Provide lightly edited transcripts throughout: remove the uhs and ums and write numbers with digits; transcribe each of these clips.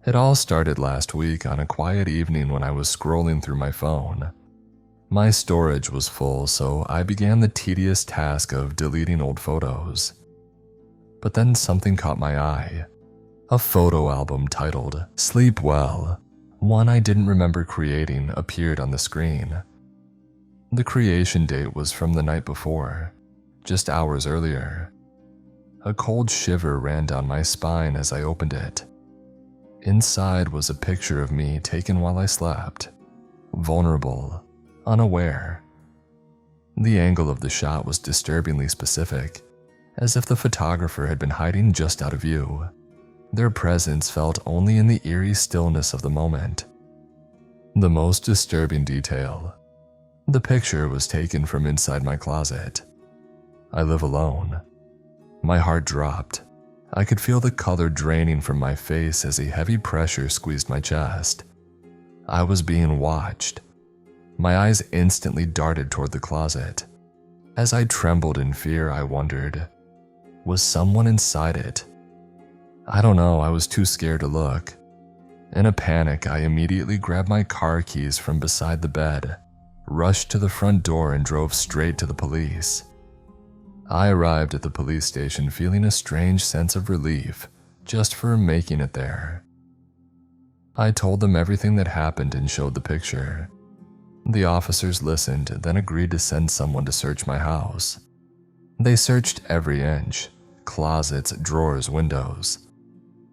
It all started last week on a quiet evening when I was scrolling through my phone. My storage was full, so I began the tedious task of deleting old photos. But then something caught my eye. A photo album titled "Sleep Well," one I didn't remember creating, appeared on the screen. The creation date was from the night before, just hours earlier. A cold shiver ran down my spine as I opened it. Inside was a picture of me taken while I slept, vulnerable, unaware. The angle of the shot was disturbingly specific, as if the photographer had been hiding just out of view. Their presence felt only in the eerie stillness of the moment. The most disturbing detail: the picture was taken from inside my closet. I live alone. My heart dropped. I could feel the color draining from my face as a heavy pressure squeezed my chest. I was being watched. My eyes instantly darted toward the closet. As I trembled in fear, I wondered, was someone inside it? I don't know, I was too scared to look. In a panic, I immediately grabbed my car keys from beside the bed, rushed to the front door, and drove straight to the police. I arrived at the police station feeling a strange sense of relief just for making it there. I told them everything that happened and showed the picture. The officers listened, then agreed to send someone to search my house. They searched every inch: closets, drawers, windows.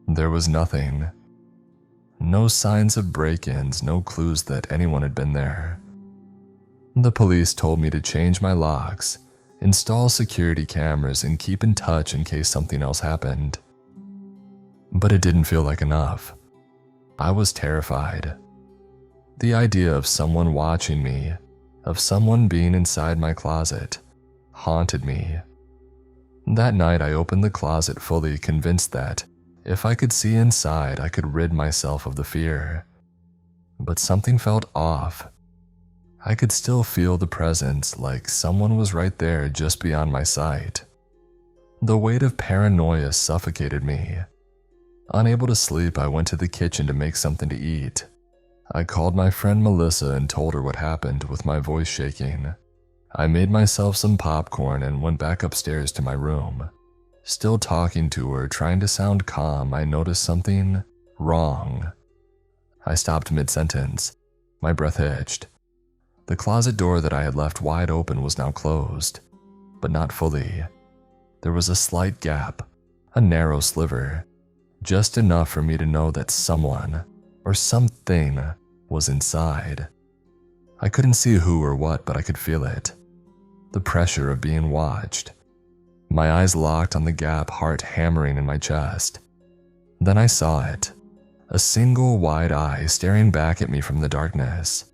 There was nothing. No signs of break-ins, no clues that anyone had been there. The police told me to change my locks, install security cameras, and keep in touch in case something else happened. But it didn't feel like enough. I was terrified. The idea of someone watching me, of someone being inside my closet, haunted me. That night I opened the closet fully convinced that, if I could see inside, I could rid myself of the fear. But something felt off. I could still feel the presence, like someone was right there just beyond my sight. The weight of paranoia suffocated me. Unable to sleep, I went to the kitchen to make something to eat. I called my friend Melissa and told her what happened with my voice shaking. I made myself some popcorn and went back upstairs to my room. Still talking to her, trying to sound calm, I noticed something wrong. I stopped mid-sentence. My breath hitched. The closet door that I had left wide open was now closed, but not fully. There was a slight gap, a narrow sliver, just enough for me to know that someone or something was inside. I couldn't see who or what, but I could feel it. The pressure of being watched. My eyes locked on the gap, heart hammering in my chest. Then I saw it. A single wide eye staring back at me from the darkness.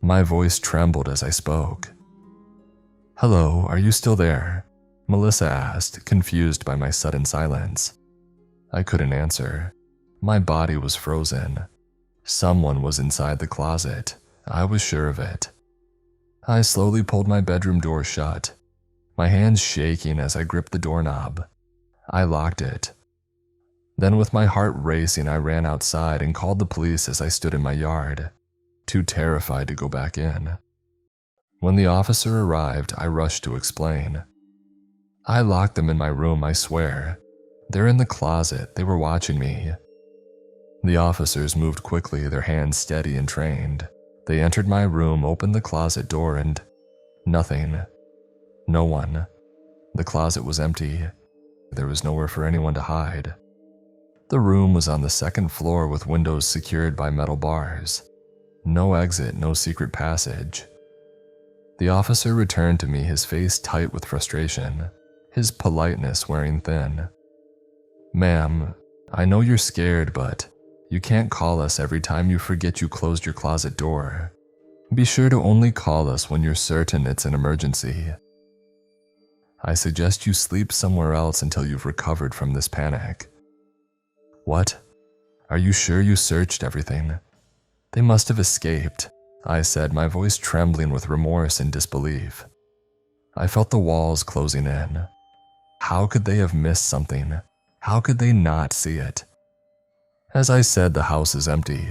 My voice trembled as I spoke. "Hello, are you still there?" Melissa asked, confused by my sudden silence. I couldn't answer. My body was frozen. Someone was inside the closet. I was sure of it. I slowly pulled my bedroom door shut, my hands shaking as I gripped the doorknob. I locked it. Then with my heart racing, I ran outside and called the police as I stood in my yard, too terrified to go back in. When the officer arrived, I rushed to explain. "I locked them in my room, I swear. They're in the closet, they were watching me." The officers moved quickly, their hands steady and trained. They entered my room, opened the closet door, and nothing. No one. The closet was empty. There was nowhere for anyone to hide. The room was on the second floor with windows secured by metal bars. No exit, no secret passage. The officer returned to me, his face tight with frustration, his politeness wearing thin. "Ma'am, I know you're scared, but you can't call us every time you forget you closed your closet door. Be sure to only call us when you're certain it's an emergency. I suggest you sleep somewhere else until you've recovered from this panic." "What? Are you sure you searched everything?" "They must have escaped," I said, my voice trembling with remorse and disbelief. I felt the walls closing in. How could they have missed something? How could they not see it? As I said the house is empty,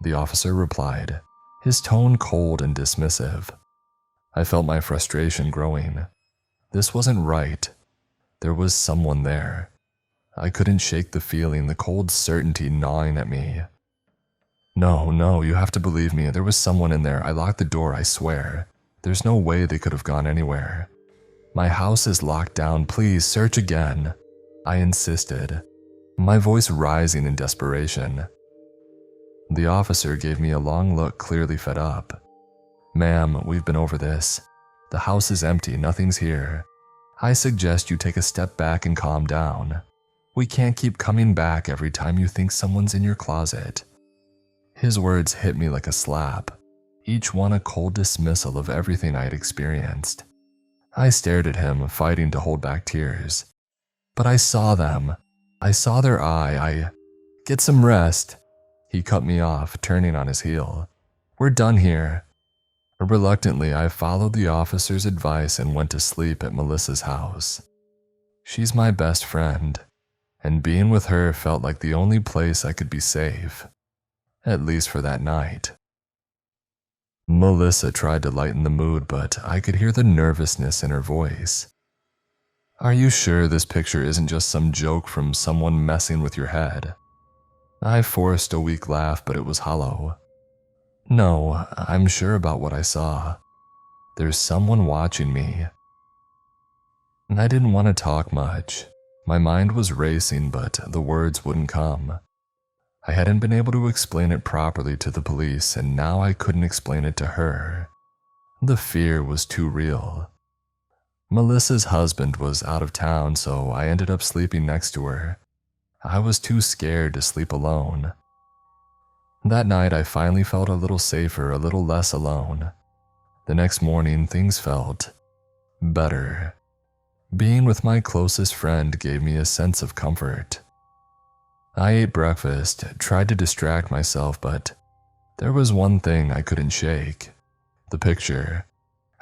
the officer replied, his tone cold and dismissive. I felt my frustration growing. This wasn't right. There was someone there. I couldn't shake the feeling, the cold certainty gnawing at me. No, you have to believe me. There was someone in there. I locked the door, I swear. There's no way they could have gone anywhere. My house is locked down. Please, search again. I insisted, my voice rising in desperation. The officer gave me a long look, clearly fed up. Ma'am, we've been over this. The house is empty, nothing's here. I suggest you take a step back and calm down. We can't keep coming back every time you think someone's in your closet. His words hit me like a slap, each one a cold dismissal of everything I had experienced. I stared at him, fighting to hold back tears. But I saw them. I saw their eye. Get some rest. He cut me off, turning on his heel. We're done here. Reluctantly, I followed the officer's advice and went to sleep at Melissa's house. She's my best friend, and being with her felt like the only place I could be safe. At least for that night. Melissa tried to lighten the mood, but I could hear the nervousness in her voice. Are you sure this picture isn't just some joke from someone messing with your head? I forced a weak laugh, but it was hollow. No, I'm sure about what I saw. There's someone watching me. I didn't want to talk much. My mind was racing, but the words wouldn't come. I hadn't been able to explain it properly to the police, and now I couldn't explain it to her. The fear was too real. Melissa's husband was out of town, so I ended up sleeping next to her. I was too scared to sleep alone. That night, I finally felt a little safer, a little less alone. The next morning, things felt better. Being with my closest friend gave me a sense of comfort. I ate breakfast, tried to distract myself, but there was one thing I couldn't shake. The picture.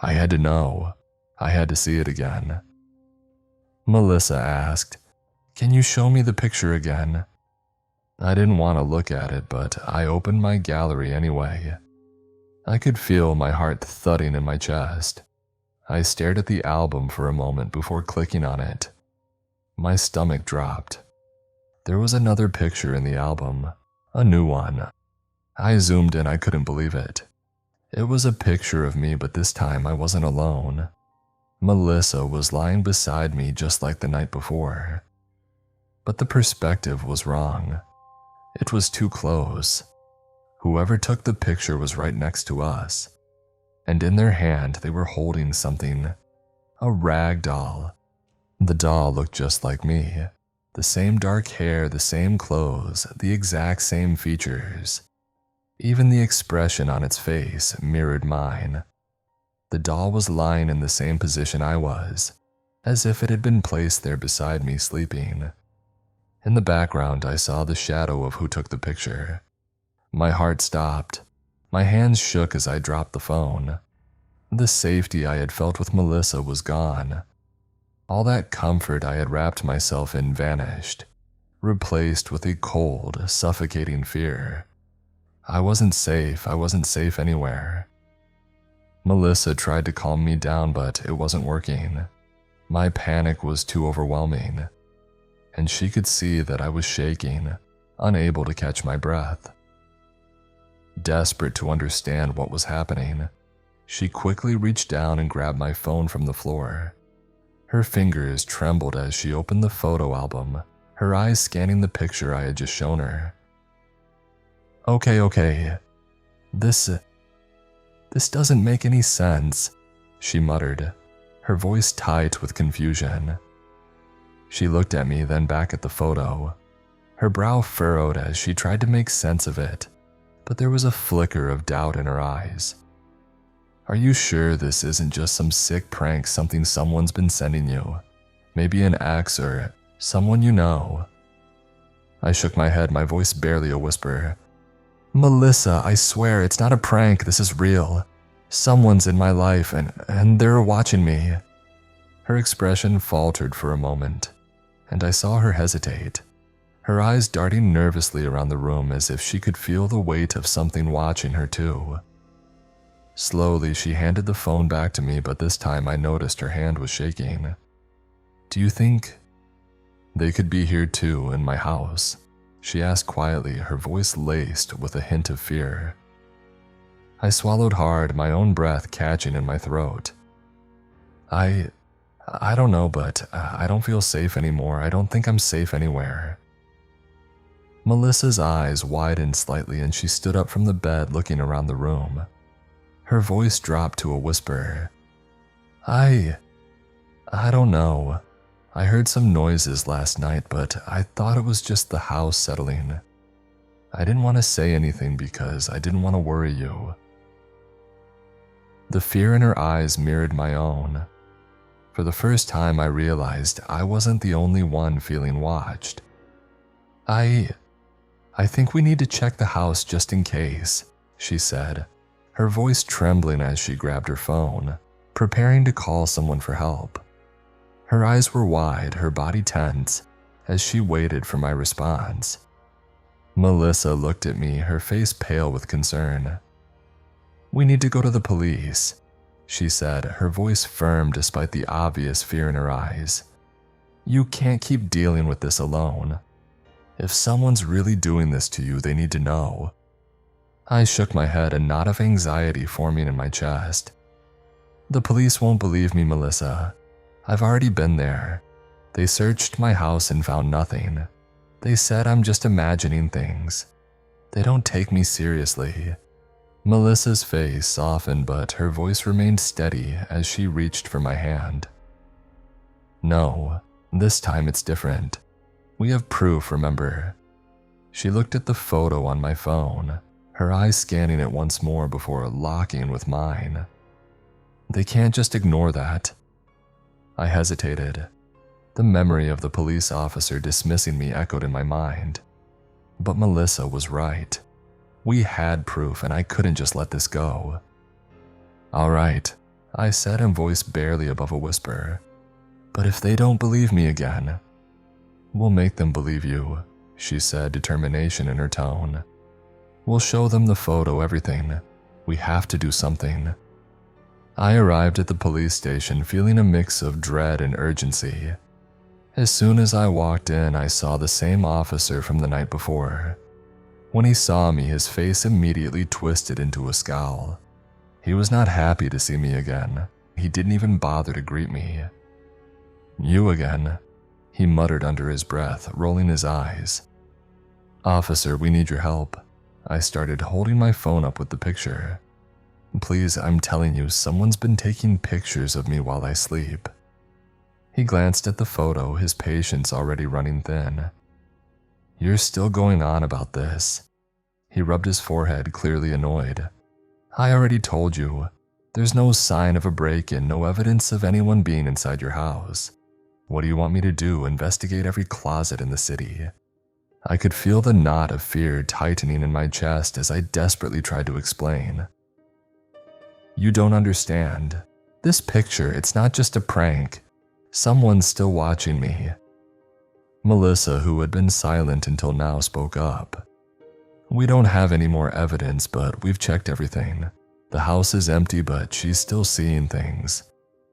I had to know. I had to see it again. Melissa asked, "Can you show me the picture again?" I didn't want to look at it, but I opened my gallery anyway. I could feel my heart thudding in my chest. I stared at the album for a moment before clicking on it. My stomach dropped. There was another picture in the album, a new one. I zoomed in, I couldn't believe it. It was a picture of me, but this time I wasn't alone. Melissa was lying beside me just like the night before. But the perspective was wrong. It was too close. Whoever took the picture was right next to us, and in their hand they were holding something, a rag doll. The doll looked just like me. The same dark hair, the same clothes, the exact same features. Even the expression on its face mirrored mine. The doll was lying in the same position I was, as if it had been placed there beside me sleeping. In the background, I saw the shadow of who took the picture. My heart stopped. My hands shook as I dropped the phone. The safety I had felt with Melissa was gone. All that comfort I had wrapped myself in vanished, replaced with a cold, suffocating fear. I wasn't safe anywhere. Melissa tried to calm me down, but it wasn't working. My panic was too overwhelming, and she could see that I was shaking, unable to catch my breath. Desperate to understand what was happening, she quickly reached down and grabbed my phone from the floor. Her fingers trembled as she opened the photo album, her eyes scanning the picture I had just shown her. Okay. This doesn't make any sense, she muttered, her voice tight with confusion. She looked at me, then back at the photo. Her brow furrowed as she tried to make sense of it, but there was a flicker of doubt in her eyes. Are you sure this isn't just some sick prank, something someone's been sending you? Maybe an ex or someone you know? I shook my head, my voice barely a whisper. Melissa, I swear it's not a prank, this is real. Someone's in my life and they're watching me. Her expression faltered for a moment, and I saw her hesitate. her eyes darting nervously around the room as if she could feel the weight of something watching her too. Slowly, she handed the phone back to me, but this time I noticed her hand was shaking. "Do you think they could be here too, in my house?" she asked quietly, her voice laced with a hint of fear. I swallowed hard, my own breath catching in my throat. I don't know, but I don't feel safe anymore. I don't think I'm safe anywhere." Melissa's eyes widened slightly and she stood up from the bed, looking around the room. Her voice dropped to a whisper. I don't know. I heard some noises last night, but I thought it was just the house settling. I didn't want to say anything because I didn't want to worry you." The fear in her eyes mirrored my own. For the first time, I realized I wasn't the only one feeling watched. I think we need to check the house just in case," she said, her voice trembling as she grabbed her phone, preparing to call someone for help. Her eyes were wide, her body tense, as she waited for my response. Melissa looked at me, her face pale with concern. "We need to go to the police," she said, her voice firm despite the obvious fear in her eyes. "You can't keep dealing with this alone. If someone's really doing this to you, they need to know." I shook my head, a knot of anxiety forming in my chest. "The police won't believe me, Melissa. I've already been there. They searched my house and found nothing. They said I'm just imagining things. They don't take me seriously." Melissa's face softened, but her voice remained steady as she reached for my hand. "No, this time it's different. We have proof, remember?" She looked at the photo on my phone, her eyes scanning it once more before locking with mine. "They can't just ignore that." I hesitated. The memory of the police officer dismissing me echoed in my mind. But Melissa was right. We had proof and I couldn't just let this go. "All right," I said in voice barely above a whisper. "But if they don't believe me again—" "We'll make them believe you," she said, determination in her tone. "We'll show them the photo, everything. We have to do something." I arrived at the police station feeling a mix of dread and urgency. As soon as I walked in, I saw the same officer from the night before. When he saw me, his face immediately twisted into a scowl. He was not happy to see me again. He didn't even bother to greet me. "You again," he muttered under his breath, rolling his eyes. "Officer, we need your help." I started, holding my phone up with the picture. "Please, I'm telling you, someone's been taking pictures of me while I sleep." He glanced at the photo, his patience already running thin. "You're still going on about this." He rubbed his forehead, clearly annoyed. "I already told you. There's no sign of a break-in, no evidence of anyone being inside your house. What do you want me to do, investigate every closet in the city?" I could feel the knot of fear tightening in my chest as I desperately tried to explain. "You don't understand. This picture, it's not just a prank. Someone's still watching me." Melissa, who had been silent until now, spoke up. "We don't have any more evidence, but we've checked everything. The house is empty, but she's still seeing things.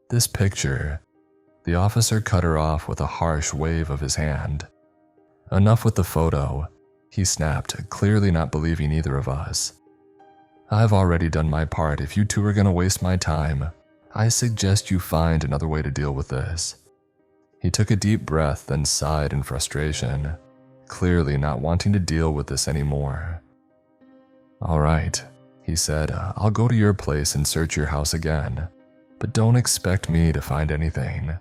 This picture—" The officer cut her off with a harsh wave of his hand. "Enough with the photo," he snapped, clearly not believing either of us. "I've already done my part. If you two are going to waste my time, I suggest you find another way to deal with this." He took a deep breath, then sighed in frustration, clearly not wanting to deal with this anymore. "All right," he said, "I'll go to your place and search your house again, but don't expect me to find anything."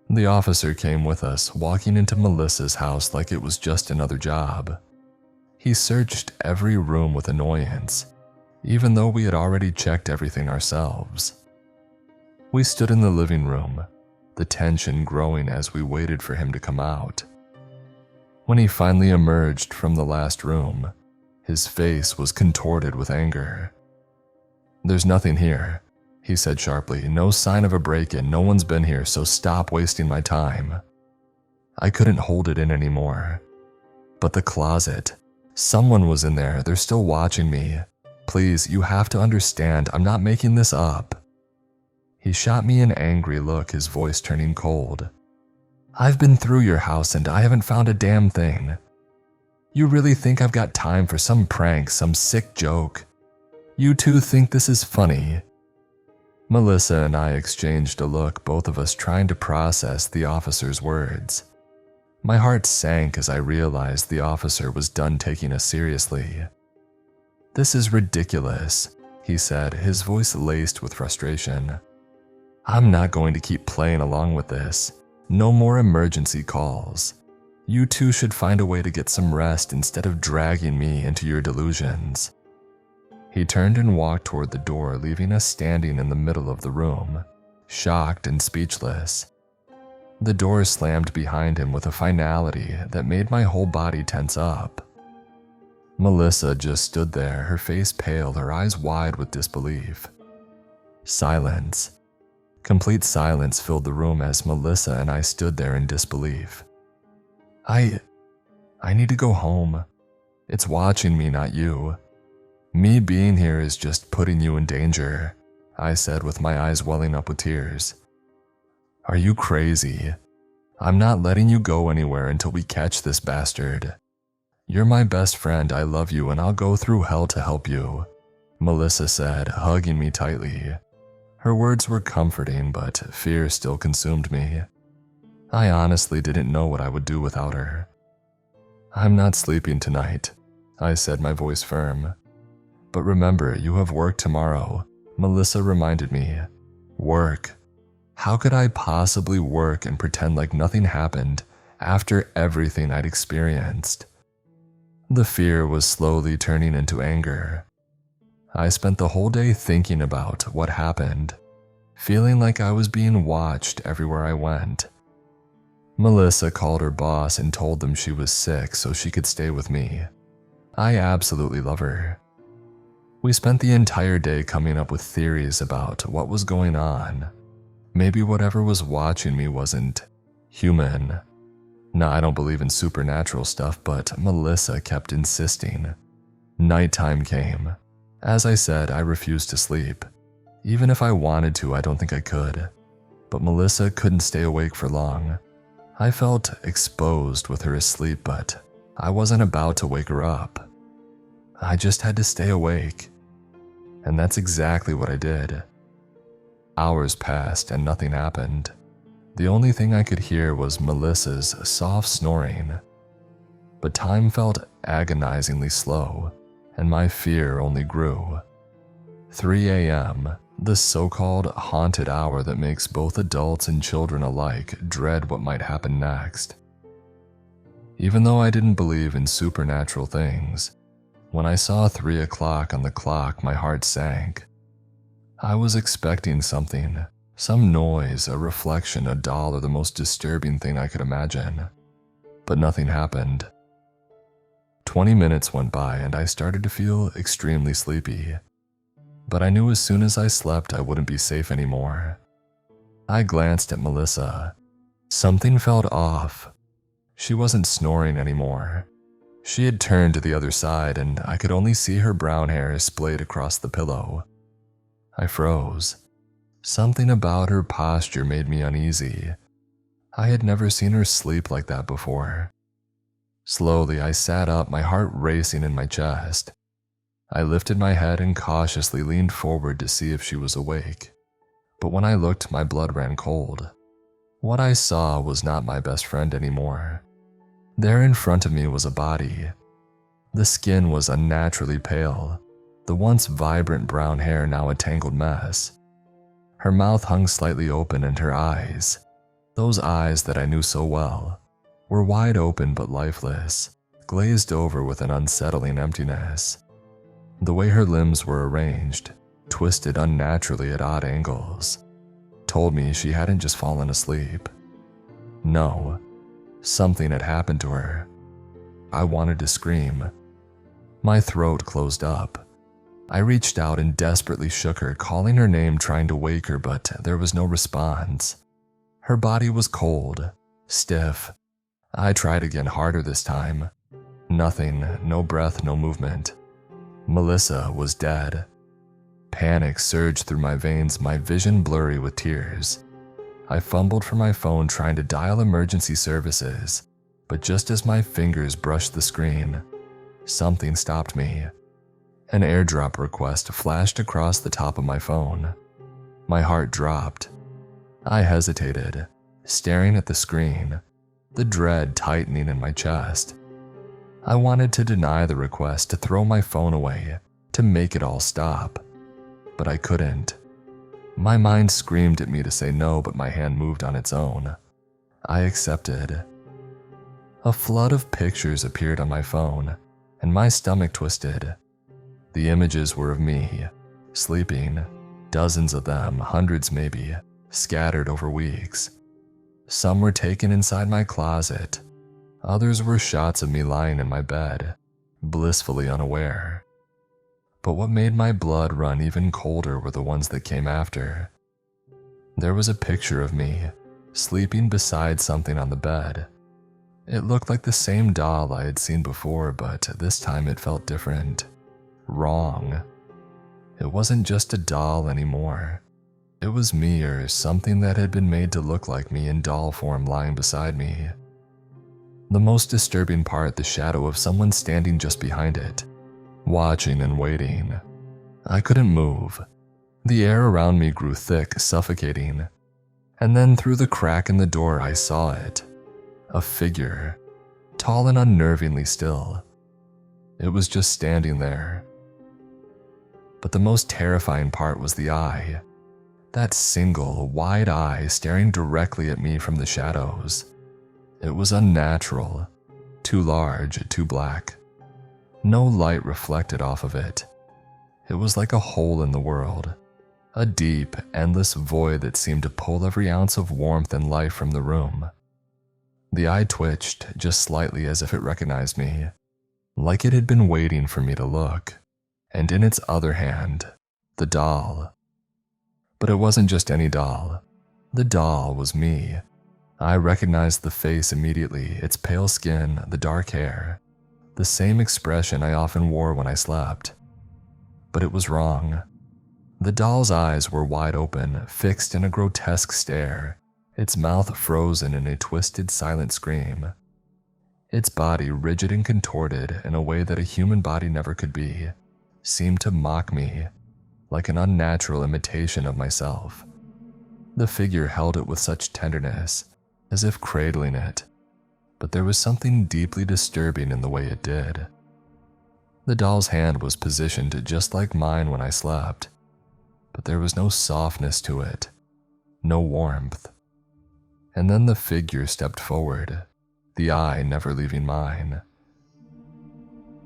The officer came with us, walking into Melissa's house like it was just another job. He searched every room with annoyance, even though we had already checked everything ourselves. We stood in the living room, the tension growing as we waited for him to come out. When he finally emerged from the last room, his face was contorted with anger. "There's nothing here," he said sharply. "No sign of a break-in, no one's been here, so stop wasting my time." I couldn't hold it in anymore. But the closet. Someone was in there. They're still watching me. Please, you have to understand, I'm not making this up. He shot me an angry look, his voice turning cold. I've been through your house and I haven't found a damn thing. You really think I've got time for some prank, some sick joke? You two think this is funny? Melissa and I exchanged a look, both of us trying to process the officer's words. My heart sank as I realized the officer was done taking us seriously. This is ridiculous, he said, his voice laced with frustration. I'm not going to keep playing along with this. No more emergency calls. You two should find a way to get some rest instead of dragging me into your delusions. He turned and walked toward the door, leaving us standing in the middle of the room, shocked and speechless. The door slammed behind him with a finality that made my whole body tense up. Melissa just stood there, her face pale, her eyes wide with disbelief. Silence. Complete silence filled the room as Melissa and I stood there in disbelief. I need to go home. It's watching me, not you. Me being here is just putting you in danger, I said with my eyes welling up with tears. Are you crazy? I'm not letting you go anywhere until we catch this bastard. You're my best friend, I love you, and I'll go through hell to help you, Melissa said, hugging me tightly. Her words were comforting, but fear still consumed me. I honestly didn't know what I would do without her. I'm not sleeping tonight, I said, my voice firm. But remember, you have work tomorrow, Melissa reminded me. Work. How could I possibly work and pretend like nothing happened after everything I'd experienced? The fear was slowly turning into anger. I spent the whole day thinking about what happened, feeling like I was being watched everywhere I went. Melissa called her boss and told them she was sick so she could stay with me. I absolutely love her. We spent the entire day coming up with theories about what was going on. Maybe whatever was watching me wasn't human. No, I don't believe in supernatural stuff, but Melissa kept insisting. Nighttime came. As I said, I refused to sleep. Even if I wanted to, I don't think I could. But Melissa couldn't stay awake for long. I felt exposed with her asleep, but I wasn't about to wake her up. I just had to stay awake. And that's exactly what I did. Hours passed and nothing happened. The only thing I could hear was Melissa's soft snoring. But time felt agonizingly slow, and my fear only grew. 3 a.m., the so-called haunted hour that makes both adults and children alike dread what might happen next. Even though I didn't believe in supernatural things, when I saw 3 o'clock on the clock, my heart sank. I was expecting something, some noise, a reflection, a doll, or the most disturbing thing I could imagine. But nothing happened. 20 minutes went by and I started to feel extremely sleepy. But I knew as soon as I slept I wouldn't be safe anymore. I glanced at Melissa. Something felt off. She wasn't snoring anymore. She had turned to the other side and I could only see her brown hair splayed across the pillow. I froze. Something about her posture made me uneasy. I had never seen her sleep like that before. Slowly, I sat up, my heart racing in my chest. I lifted my head and cautiously leaned forward to see if she was awake. But when I looked, my blood ran cold. What I saw was not my best friend anymore. There in front of me was a body. The skin was unnaturally pale, the once vibrant brown hair now a tangled mess. Her mouth hung slightly open and her eyes, those eyes that I knew so well, were wide open but lifeless, glazed over with an unsettling emptiness. The way her limbs were arranged, twisted unnaturally at odd angles, told me she hadn't just fallen asleep. No, something had happened to her. I wanted to scream. My throat closed up. I reached out and desperately shook her, calling her name, trying to wake her, but there was no response. Her body was cold, stiff. I tried again, harder this time. Nothing, no breath, no movement. Melissa was dead. Panic surged through my veins, my vision blurry with tears. I fumbled for my phone trying to dial emergency services, but just as my fingers brushed the screen, something stopped me. An airdrop request flashed across the top of my phone. My heart dropped. I hesitated, staring at the screen, the dread tightening in my chest. I wanted to deny the request, to throw my phone away, to make it all stop. But I couldn't. My mind screamed at me to say no, but my hand moved on its own. I accepted. A flood of pictures appeared on my phone, and my stomach twisted. The images were of me, sleeping, dozens of them, hundreds maybe, scattered over weeks. Some were taken inside my closet. Others were shots of me lying in my bed, blissfully unaware. But what made my blood run even colder were the ones that came after. There was a picture of me, sleeping beside something on the bed. It looked like the same doll I had seen before, but this time it felt different. Wrong. It wasn't just a doll anymore. It was me, or something that had been made to look like me in doll form, lying beside me. The most disturbing part, the shadow of someone standing just behind it, watching and waiting. I couldn't move. The air around me grew thick, suffocating. And then through the crack in the door I saw it. A figure, tall and unnervingly still. It was just standing there. But the most terrifying part was the eye. That single, wide eye staring directly at me from the shadows. It was unnatural, too large, too black. No light reflected off of it. It was like a hole in the world, a deep, endless void that seemed to pull every ounce of warmth and life from the room. The eye twitched just slightly as if it recognized me, like it had been waiting for me to look. And in its other hand, the doll. But it wasn't just any doll. The doll was me. I recognized the face immediately, its pale skin, the dark hair, the same expression I often wore when I slept. But it was wrong. The doll's eyes were wide open, fixed in a grotesque stare, its mouth frozen in a twisted, silent scream. Its body, rigid and contorted in a way that a human body never could be, seemed to mock me, like an unnatural imitation of myself. The figure held it with such tenderness, as if cradling it, but there was something deeply disturbing in the way it did. The doll's hand was positioned just like mine when I slept, but there was no softness to it, no warmth. And then the figure stepped forward, the eye never leaving mine.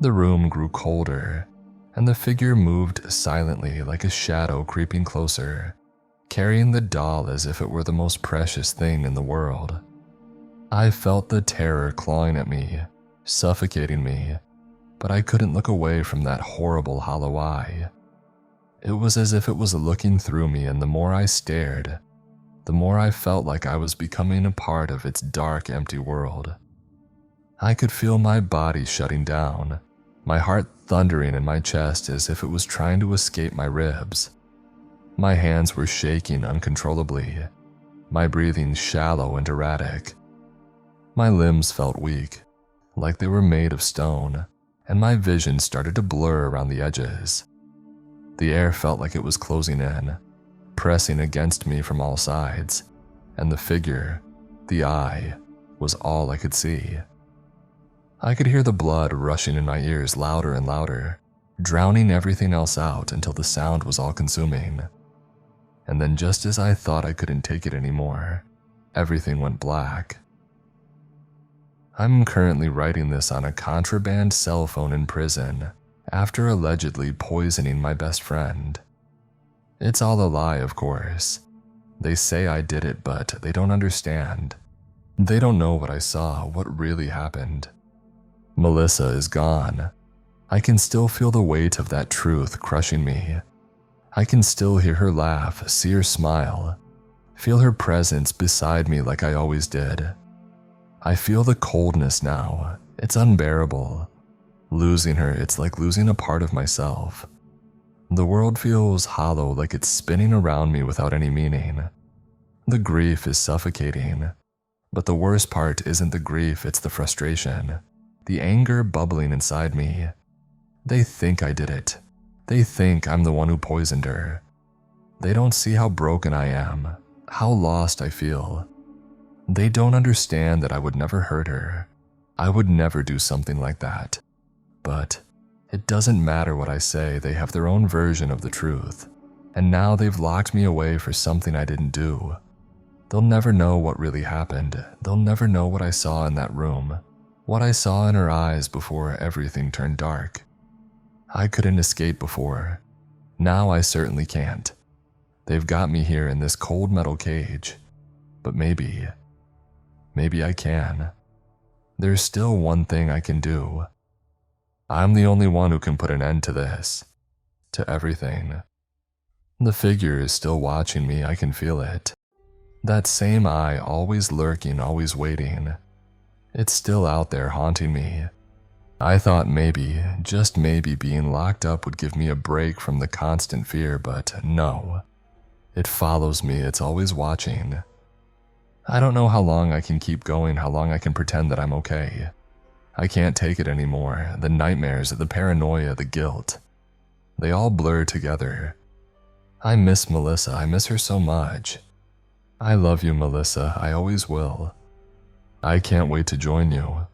The room grew colder, and the figure moved silently like a shadow creeping closer, carrying the doll as if it were the most precious thing in the world. I felt the terror clawing at me, suffocating me, but I couldn't look away from that horrible hollow eye. It was as if it was looking through me, and the more I stared, the more I felt like I was becoming a part of its dark, empty world. I could feel my body shutting down, my heart thundering in my chest as if it was trying to escape my ribs. My hands were shaking uncontrollably, my breathing shallow and erratic. My limbs felt weak, like they were made of stone, and my vision started to blur around the edges. The air felt like it was closing in, pressing against me from all sides, and the figure, the eye, was all I could see. I could hear the blood rushing in my ears louder and louder, drowning everything else out until the sound was all-consuming. And then just as I thought I couldn't take it anymore, everything went black. I'm currently writing this on a contraband cell phone in prison, after allegedly poisoning my best friend. It's all a lie, of course. They say I did it, but they don't understand. They don't know what I saw, what really happened. Melissa is gone. I can still feel the weight of that truth crushing me. I can still hear her laugh, see her smile, feel her presence beside me like I always did. I feel the coldness now. It's unbearable. Losing her, it's like losing a part of myself. The world feels hollow, like it's spinning around me without any meaning. The grief is suffocating. But the worst part isn't the grief, it's the frustration. The anger bubbling inside me. They think I did it. They think I'm the one who poisoned her. They don't see how broken I am, how lost I feel. They don't understand that I would never hurt her. I would never do something like that. But it doesn't matter what I say, they have their own version of the truth. And now they've locked me away for something I didn't do. They'll never know what really happened. They'll never know what I saw in that room, what I saw in her eyes before everything turned dark. I couldn't escape before. Now I certainly can't. They've got me here in this cold metal cage. But maybe I can. There's still one thing I can do. I'm the only one who can put an end to this, to everything. The figure is still watching me, I can feel it. That same eye, always lurking, always waiting. It's still out there haunting me. I thought maybe, just maybe, being locked up would give me a break from the constant fear, but no. It follows me, it's always watching. I don't know how long I can keep going, how long I can pretend that I'm okay. I can't take it anymore. The nightmares, the paranoia, the guilt. They all blur together. I miss Melissa, I miss her so much. I love you, Melissa, I always will. I can't wait to join you.